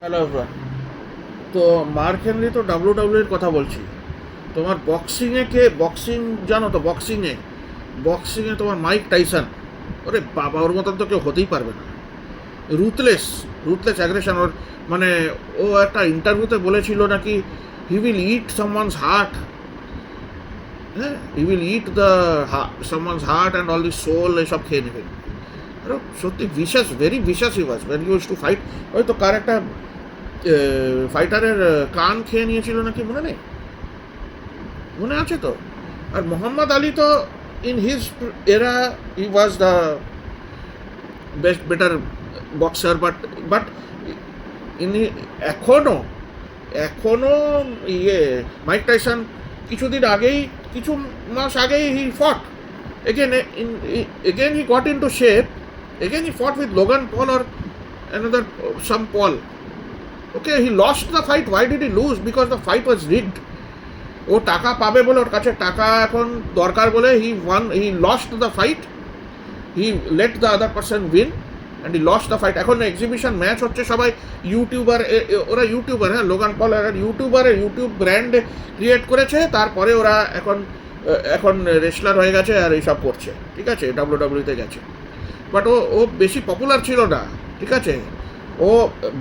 Hello everyone. তো mark Henry তো WWE এর কথা বলছি। তোমার বক্সিংয়ে কে বক্সিং জানো তো? বক্সিংয়ে তোমার মাইক টাইসন। ওরে বাবা, ওর মতন তো কেউ হতেই পারবে না। রুথলেস রুথলেস অ্যাগ্রেশন ওর। মানে ও একটা ইন্টারভিউতে বলেছিল নাকি he will eat someone's heart. হ্যাঁ, he will eat the someone's heart and all the soul, এসব খেয়ে নেবেন। আরে সত্যি vicious, very vicious he was when he use to fight. ওই তো কার একটা ফাইটারের কান খেয়ে নিয়েছিল নাকি, মনে নেই? মনে আছে তো? আর মোহাম্মদ আলী তো in his era he was the better boxer, but in এখনো এখনো ইয়ে মাইক টাইসন কিছুদিন আগেই, কিছু মাস আগেই হি ফট again in again he got into shape. Again he fought with Logan Paul or another some Paul. Okay, he lost the fight. Why did he lose? Because the fight was rigged. ও টাকা পাবে বলে, ওর কাছে টাকা এখন দরকার বলে he lost the fight. He let the other person win and he lost the fight. এখন exhibition match হচ্ছে, সবাই ইউটিউবার, ওরা ইউটিউবার, হ্যাঁ, Logan Paul YouTube brand create করেছে। তারপরে ওরা এখন রেসলার হয়ে গেছে আর এইসব করছে, ঠিক আছে, ডাব্লিউডাব্লিউতে গেছে। বাট ও বেশি পপুলার ছিল না, ঠিক আছে। ও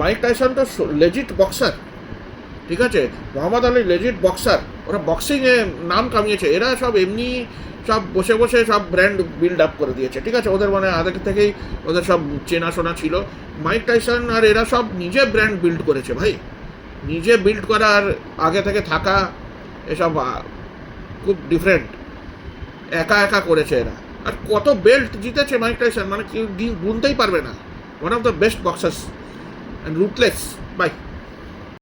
মাইক টাইসন তো লেজিট বক্সার, ঠিক আছে। Mohammad Ali legit boxer. ওরা বক্সিংয়ে নাম কামিয়েছে। এরা সব এমনি সব বসে বসে সব ব্র্যান্ড বিল্ড আপ করে দিয়েছে, ঠিক আছে। ওদের মানে আগে থেকেই ওদের সব চেনাশোনা ছিল। মাইক টাইসন আর এরা সব নিজে ব্র্যান্ড বিল্ড করেছে ভাই। নিজে বিল্ড করা আর আগে থেকে থাকা, এসব খুব ডিফারেন্ট। একা একা করেছে এরা। আর কত বেল্ট জিতেছে মাইক টাইসন, মানে কেউ গুনতেই পারবে না। One of the best boxers and ruthless. By.